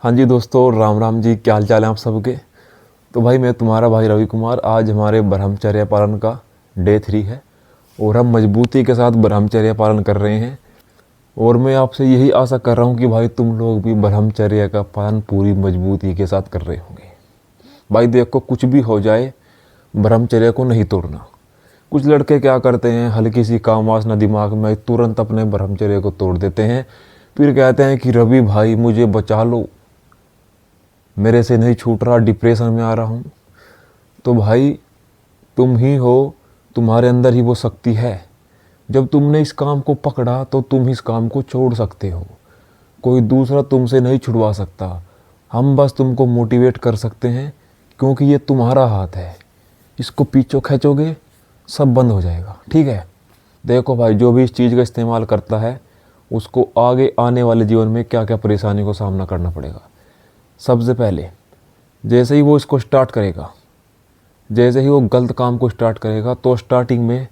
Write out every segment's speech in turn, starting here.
हाँ जी दोस्तों, राम राम जी। क्या हाल चाल है आप सबके। तो भाई मैं तुम्हारा भाई रवि कुमार। आज हमारे ब्रह्मचर्य पालन का डे 3 है और हम मजबूती के साथ ब्रह्मचर्य पालन कर रहे हैं। और मैं आपसे यही आशा कर रहा हूँ कि भाई तुम लोग भी ब्रह्मचर्य का पालन पूरी मजबूती के साथ कर रहे होंगे। भाई देखो, कुछ भी हो जाए ब्रह्मचर्य को नहीं तोड़ना। कुछ लड़के क्या करते हैं, हल्की सी काम वासना दिमाग में तुरंत अपने ब्रह्मचर्य को तोड़ देते हैं। फिर कहते हैं कि रवि भाई मुझे बचा लो, मेरे से नहीं छूट रहा, डिप्रेशन में आ रहा हूँ। तो भाई तुम ही हो, तुम्हारे अंदर ही वो शक्ति है। जब तुमने इस काम को पकड़ा तो तुम इस काम को छोड़ सकते हो। कोई दूसरा तुमसे नहीं छुड़वा सकता। हम बस तुमको मोटिवेट कर सकते हैं, क्योंकि ये तुम्हारा हाथ है। इसको पीछे खींचोगे सब बंद हो जाएगा। ठीक है। देखो भाई, जो भी इस चीज़ का इस्तेमाल करता है उसको आगे आने वाले जीवन में क्या क्या परेशानी को सामना करना पड़ेगा। सबसे पहले जैसे ही वो इसको स्टार्ट करेगा, जैसे ही वो गलत काम को स्टार्ट करेगा, तो स्टार्टिंग में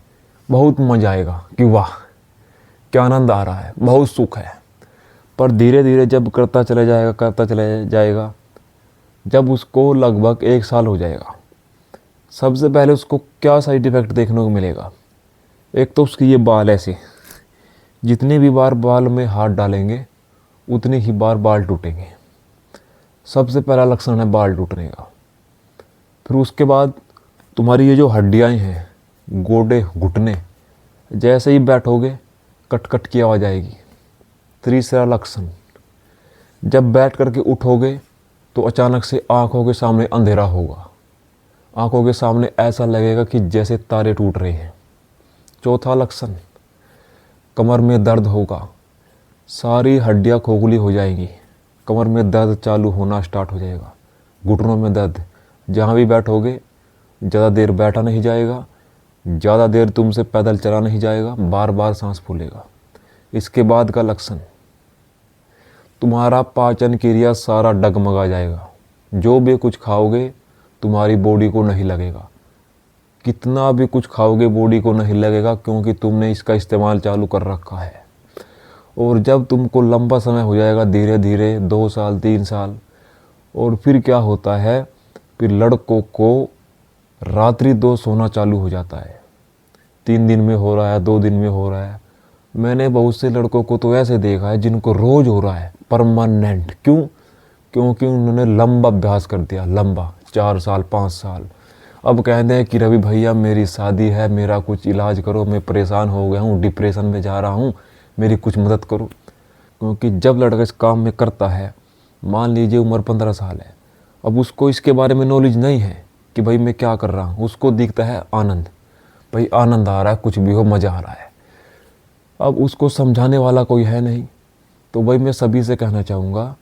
बहुत मज़ा आएगा कि वाह क्या आनंद आ रहा है, बहुत सुख है। पर धीरे धीरे जब करता चला जाएगा, जब उसको लगभग 1 साल हो जाएगा, सबसे पहले उसको क्या साइड इफ़ेक्ट देखने को मिलेगा। एक तो उसकी ये बाल ऐसे, जितने भी बार बाल में हाथ डालेंगे उतने ही बार बाल टूटेंगे। सबसे पहला लक्षण है बाल टूटने का। फिर उसके बाद तुम्हारी ये जो हड्डियाँ हैं, गोडे घुटने, जैसे ही बैठोगे कट कट की आवाज़ आएगी। तीसरा लक्षण, जब बैठ करके उठोगे तो अचानक से आँखों के सामने अंधेरा होगा। आँखों के सामने ऐसा लगेगा कि जैसे तारे टूट रहे हैं। चौथा लक्षण, कमर में दर्द होगा, सारी हड्डियाँ खोखली हो जाएंगी, कमर में दर्द चालू होना स्टार्ट हो जाएगा, घुटनों में दर्द। जहाँ भी बैठोगे ज़्यादा देर बैठा नहीं जाएगा, ज़्यादा देर तुमसे पैदल चला नहीं जाएगा, बार बार सांस फूलेगा। इसके बाद का लक्षण, तुम्हारा पाचन क्रिया सारा डगमगा जाएगा। जो भी कुछ खाओगे तुम्हारी बॉडी को नहीं लगेगा, कितना भी कुछ खाओगे बॉडी को नहीं लगेगा, क्योंकि तुमने इसका इस्तेमाल चालू कर रखा है। और जब तुमको लंबा समय हो जाएगा, धीरे धीरे 2 साल 3 साल, और फिर क्या होता है, फिर लड़कों को रात्रि 2 सोना चालू हो जाता है। 3 दिन में हो रहा है, 2 दिन में हो रहा है। मैंने बहुत से लड़कों को तो ऐसे देखा है जिनको रोज़ हो रहा है, परमानेंट। क्यों? क्योंकि उन्होंने लंबा अभ्यास कर दिया, लंबा 4 साल 5 साल। अब कहते हैं कि रवि भैया मेरी शादी है, मेरा कुछ इलाज करो, मैं परेशान हो गया हूँ, डिप्रेशन में जा रहा हूँ, मेरी कुछ मदद करो। क्योंकि जब लड़का इस काम में करता है, मान लीजिए उम्र 15 साल है, अब उसको इसके बारे में नॉलेज नहीं है कि भाई मैं क्या कर रहा हूँ। उसको दिखता है आनंद, भाई आनंद आ रहा है, कुछ भी हो मज़ा आ रहा है। अब उसको समझाने वाला कोई है नहीं। तो भाई मैं सभी से कहना चाहूँगा,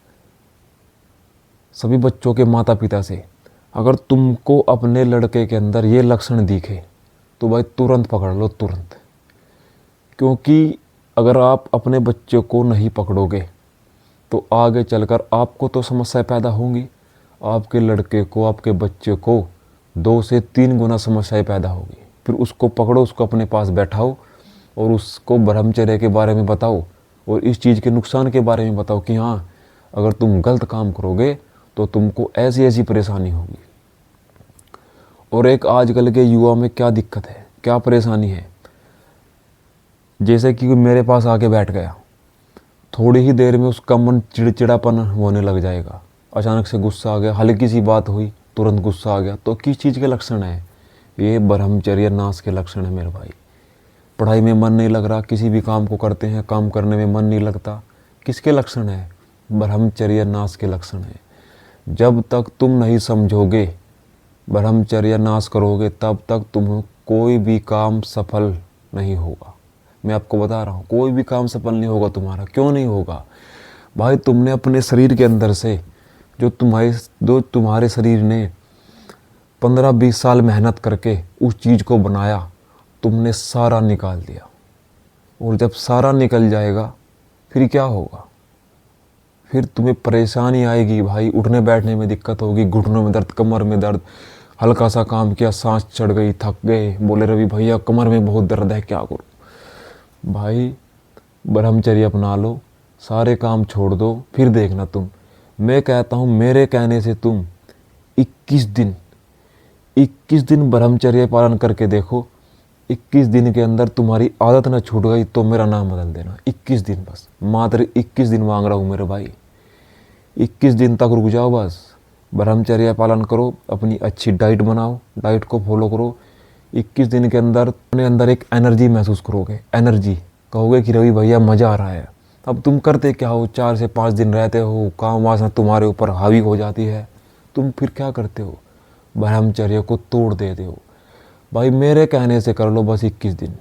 सभी बच्चों के माता पिता से, अगर तुमको अपने लड़के के अंदर ये लक्षण दिखे तो भाई तुरंत पकड़ लो, तुरंत। क्योंकि अगर आप अपने बच्चे को नहीं पकड़ोगे तो आगे चलकर आपको तो समस्या पैदा होंगी, आपके लड़के को, आपके बच्चे को 2 से 3 गुना समस्याएं पैदा होगी। फिर उसको पकड़ो, उसको अपने पास बैठाओ और उसको ब्रह्मचर्य के बारे में बताओ और इस चीज़ के नुकसान के बारे में बताओ कि हाँ, अगर तुम गलत काम करोगे तो तुमको ऐसी ऐसी परेशानी होगी। और एक आजकल के युवा में क्या दिक्कत है, क्या परेशानी है, जैसे कि मेरे पास आके बैठ गया, थोड़ी ही देर में उसका मन चिड़चिड़ापन होने लग जाएगा। अचानक से गुस्सा आ गया, हल्की सी बात हुई तुरंत गुस्सा आ गया। तो किस चीज़ के लक्षण है? ये ब्रह्मचर्य नाश के लक्षण है मेरे भाई। पढ़ाई में मन नहीं लग रहा, किसी भी काम को करते हैं, काम करने में मन नहीं लगता, किसके लक्षण है? ब्रह्मचर्य नाश के लक्षण है। जब तक तुम नहीं समझोगे, ब्रह्मचर्य नाश करोगे, तब तक तुम कोई भी काम सफल नहीं होगा। मैं आपको बता रहा हूँ, कोई भी काम सफल नहीं होगा तुम्हारा। क्यों नहीं होगा? भाई तुमने अपने शरीर के अंदर से जो तुम्हारे शरीर ने 15-20 साल मेहनत करके उस चीज़ को बनाया, तुमने सारा निकाल दिया। और जब सारा निकल जाएगा फिर क्या होगा? फिर तुम्हें परेशानी आएगी भाई, उठने बैठने में दिक्कत होगी, घुटनों में दर्द, कमर में दर्द। हल्का सा काम किया, सांस चढ़ गई, थक गए, बोले रवि भैया कमर में बहुत दर्द है, क्या करूं? भाई ब्रह्मचर्य अपना लो, सारे काम छोड़ दो, फिर देखना तुम मैं कहता हूँ मेरे कहने से तुम 21 दिन 21 दिन ब्रह्मचर्य पालन करके देखो। 21 दिन के अंदर तुम्हारी आदत ना छूट गई तो मेरा नाम बदल देना। 21 दिन, बस मात्र 21 दिन मांग रहा हूँ मेरे भाई। 21 दिन तक रुक जाओ, बस ब्रह्मचर्य पालन करो, अपनी अच्छी डाइट बनाओ, डाइट को फॉलो करो। 21 दिन के अंदर अपने अंदर एक एनर्जी महसूस करोगे, एनर्जी, कहोगे कि रवि भैया मज़ा आ रहा है। अब तुम करते क्या हो, 4 से 5 दिन रहते हो, काम वासना तुम्हारे ऊपर हावी हो जाती है, तुम फिर क्या करते हो, ब्रह्मचर्य को तोड़ देते हो। भाई मेरे कहने से कर लो बस 21 दिन।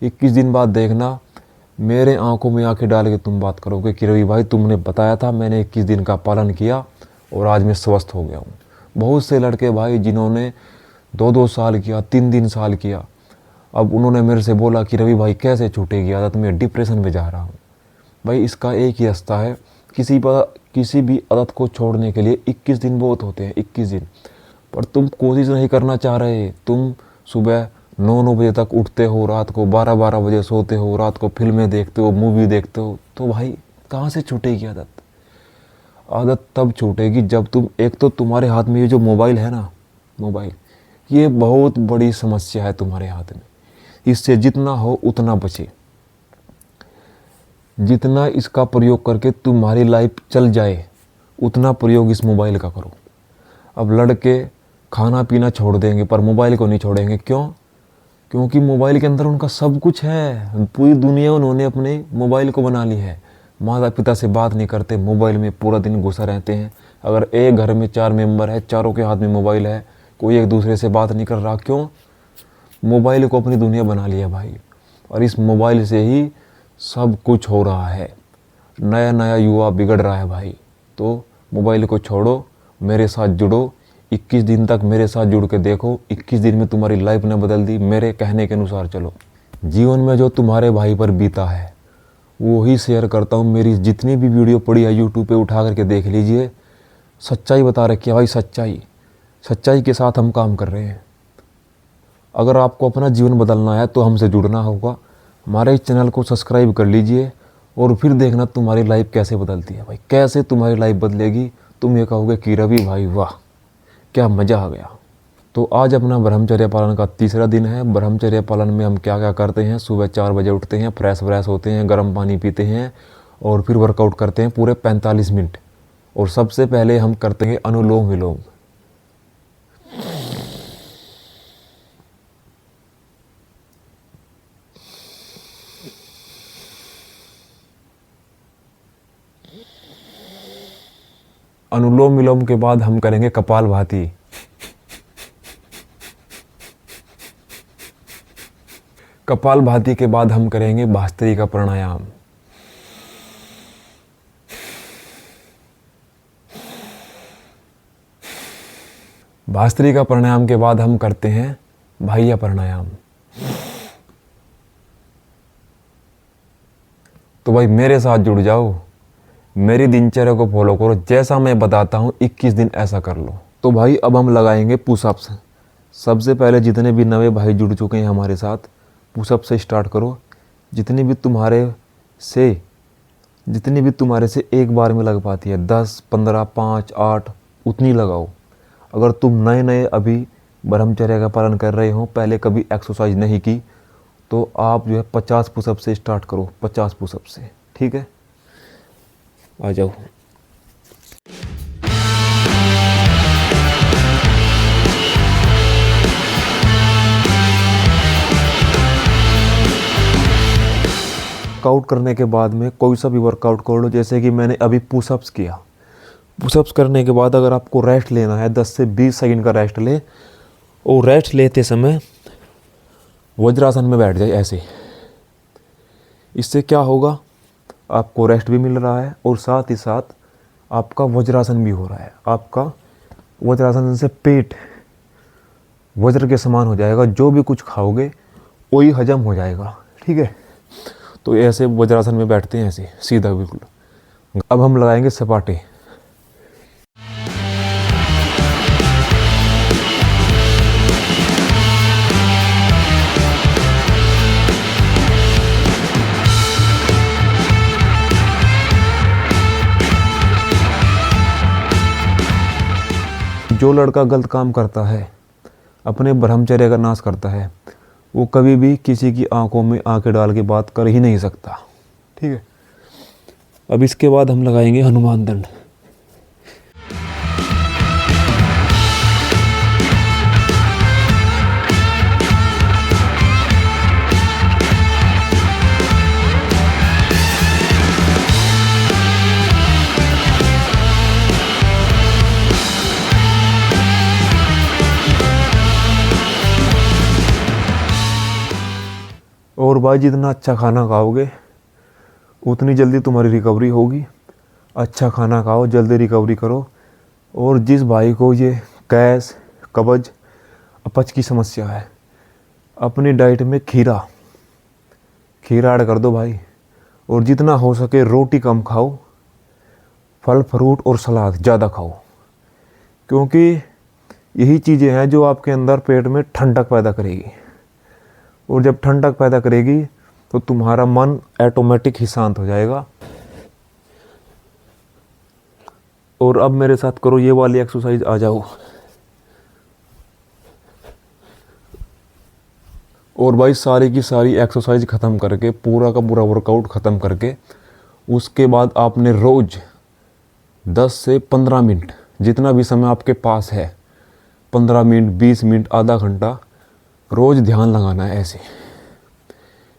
21 दिन बाद देखना, मेरे आंखों में आंखें डाल के तुम बात करोगे कि रवि भाई तुमने बताया था, मैंने 21 दिन का पालन किया और आज मैं स्वस्थ हो गया हूँ। बहुत से लड़के भाई जिन्होंने 2-2 साल किया, 3-3 साल किया, अब उन्होंने मेरे से बोला कि रवि भाई कैसे छूटेगी आदत, मैं डिप्रेशन में जा रहा हूँ। भाई इसका एक ही रास्ता है, किसी भी आदत को छोड़ने के लिए 21 दिन बहुत होते हैं, 21 दिन। पर तुम कोशिश नहीं करना चाह रहे, तुम सुबह 9-9 बजे तक उठते हो, रात को 12-12 बजे सोते हो, रात को फिल्में देखते हो, मूवी देखते हो, तो भाई कहाँ से छूटेगी आदत। आदत तब छूटेगी जब तुम, एक तो तुम्हारे हाथ में ये जो मोबाइल है ना, मोबाइल, ये बहुत बड़ी समस्या है तुम्हारे हाथ में। इससे जितना हो उतना बचे, जितना इसका प्रयोग करके तुम्हारी लाइफ चल जाए उतना प्रयोग इस मोबाइल का करो। अब लड़के खाना पीना छोड़ देंगे पर मोबाइल को नहीं छोड़ेंगे, क्यों? क्योंकि मोबाइल के अंदर उनका सब कुछ है, पूरी दुनिया उन्होंने अपने मोबाइल को बना ली है। माता पिता से बात नहीं करते, मोबाइल में पूरा दिन घुसा रहते हैं। अगर एक घर में 4 मेंबर है, चारों के हाथ में मोबाइल है, कोई एक दूसरे से बात नहीं कर रहा, क्यों? मोबाइल को अपनी दुनिया बना लिया भाई। और इस मोबाइल से ही सब कुछ हो रहा है, नया नया युवा बिगड़ रहा है भाई। तो मोबाइल को छोड़ो, मेरे साथ जुड़ो, 21 दिन तक मेरे साथ जुड़ के देखो। 21 दिन में तुम्हारी लाइफ ने बदल दी, मेरे कहने के अनुसार चलो। जीवन में जो तुम्हारे भाई पर बीता है वो ही शेयर करता हूँ। मेरी जितनी भी वीडियो पड़ी है यूट्यूब पे उठा करके देख लीजिए, सच्चाई बता रखी है भाई, सच्चाई के साथ हम काम कर रहे हैं। अगर आपको अपना जीवन बदलना है तो हमसे जुड़ना होगा। हमारे इस चैनल को सब्सक्राइब कर लीजिए और फिर देखना तुम्हारी लाइफ कैसे बदलती है भाई, कैसे तुम्हारी लाइफ बदलेगी। तुम ये कहोगे कि रवि भाई वाह क्या मज़ा आ गया। तो आज अपना ब्रह्मचर्य पालन का तीसरा दिन है। ब्रह्मचर्य पालन में हम क्या क्या करते हैं, सुबह 4 बजे उठते हैं, फ्रेश होते हैं, गर्म पानी पीते हैं और फिर वर्कआउट करते हैं पूरे 45 मिनट। और सबसे पहले हम करते हैं अनुलोम विलोम। अनुलोम विलोम के बाद हम करेंगे कपालभाति। कपालभाति के बाद हम करेंगे भस्त्रिका प्राणायाम। भस्त्रिका प्राणायाम के बाद हम करते हैं बाह्य प्राणायाम। तो भाई मेरे साथ जुड़ जाओ, मेरी दिनचर्या को फॉलो करो, जैसा मैं बताता हूँ 21 दिन ऐसा कर लो। तो भाई अब हम लगाएंगे पुशअप्स। सबसे पहले जितने भी नए भाई जुड़ चुके हैं हमारे साथ, पुशअप से स्टार्ट करो। जितनी भी तुम्हारे से एक बार में लग पाती है, 10, 15, 5, 8 उतनी लगाओ। अगर तुम नए अभी ब्रह्मचर्य का पालन कर रहे हो, पहले कभी एक्सरसाइज नहीं की, तो आप जो है 50 पुशअप से स्टार्ट करो, 50 पुशअप से, ठीक है? आ जाओ। वर्कआउट करने के बाद में कोई सा भी वर्कआउट कर लो, जैसे कि मैंने अभी पुशअप्स किया। पुशअप्स करने के बाद अगर आपको रेस्ट लेना है, 10 से 20 सेकंड का रेस्ट ले, और रेस्ट लेते समय वज्रासन में बैठ जाए ऐसे। इससे क्या होगा, आपको रेस्ट भी मिल रहा है और साथ ही साथ आपका वज्रासन भी हो रहा है। आपका वज्रासन से पेट वज्र के समान हो जाएगा, जो भी कुछ खाओगे वही हजम हो जाएगा, ठीक है? तो ऐसे वज्रासन में बैठते हैं ऐसे सीधा बिल्कुल। अब हम लगाएंगे सपाटे। जो लड़का गलत काम करता है, अपने ब्रह्मचर्य का नाश करता है, वो कभी भी किसी की आंखों में आंखें डाल के बात कर ही नहीं सकता। ठीक है, अब इसके बाद हम लगाएंगे हनुमान दंड। और भाई जितना अच्छा खाना खाओगे उतनी जल्दी तुम्हारी रिकवरी होगी। अच्छा खाना खाओ, जल्दी रिकवरी करो। और जिस भाई को ये गैस, कब्ज, अपच की समस्या है, अपनी डाइट में खीरा ऐड कर दो भाई। और जितना हो सके रोटी कम खाओ, फल फ्रूट और सलाद ज़्यादा खाओ, क्योंकि यही चीज़ें हैं जो आपके अंदर पेट में ठंडक पैदा करेगी। और जब ठंडक पैदा करेगी तो तुम्हारा मन ऑटोमेटिक ही शांत हो जाएगा। और अब मेरे साथ करो ये वाली एक्सरसाइज, आ जाओ। और भाई सारी की सारी एक्सरसाइज ख़त्म करके, पूरा का पूरा वर्कआउट ख़त्म करके, उसके बाद आपने रोज़ 10 से 15 मिनट, जितना भी समय आपके पास है, 15 मिनट, 20 मिनट, आधा घंटा, रोज़ ध्यान लगाना है। ऐसे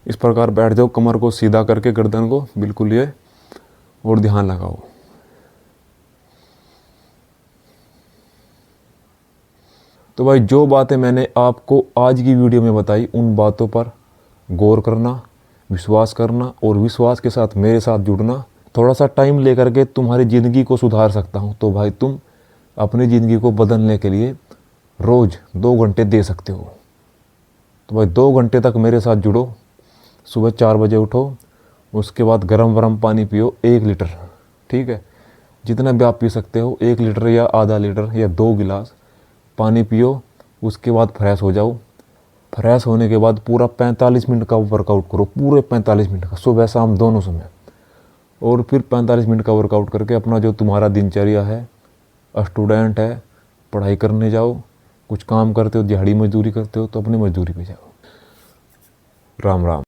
इस प्रकार बैठ जाओ, कमर को सीधा करके, गर्दन को बिल्कुल ये, और ध्यान लगाओ। तो भाई जो बातें मैंने आपको आज की वीडियो में बताई, उन बातों पर गौर करना, विश्वास करना, और विश्वास के साथ मेरे साथ जुड़ना। थोड़ा सा टाइम लेकर के तुम्हारी ज़िंदगी को सुधार सकता हूँ। तो भाई तुम अपनी ज़िंदगी को बदलने के लिए रोज़ 2 घंटे दे सकते हो। तो भाई 2 घंटे तक मेरे साथ जुड़ो। सुबह 4 बजे उठो, उसके बाद गरम पानी पियो 1 लीटर। ठीक है, जितना भी आप पी सकते हो, 1 लीटर या आधा लीटर या 2 गिलास पानी पियो। उसके बाद फ्रेश हो जाओ। फ्रेश होने के बाद पूरा 45 मिनट का वर्कआउट करो, पूरे 45 मिनट का, सुबह शाम दोनों समय। और फिर 45 मिनट का वर्कआउट करके अपना जो तुम्हारा दिनचर्या है, स्टूडेंट है, पढ़ाई करने जाओ, कुछ काम करते हो, दिहाड़ी मजदूरी करते हो, तो अपनी मजदूरी पे जाओ। राम राम।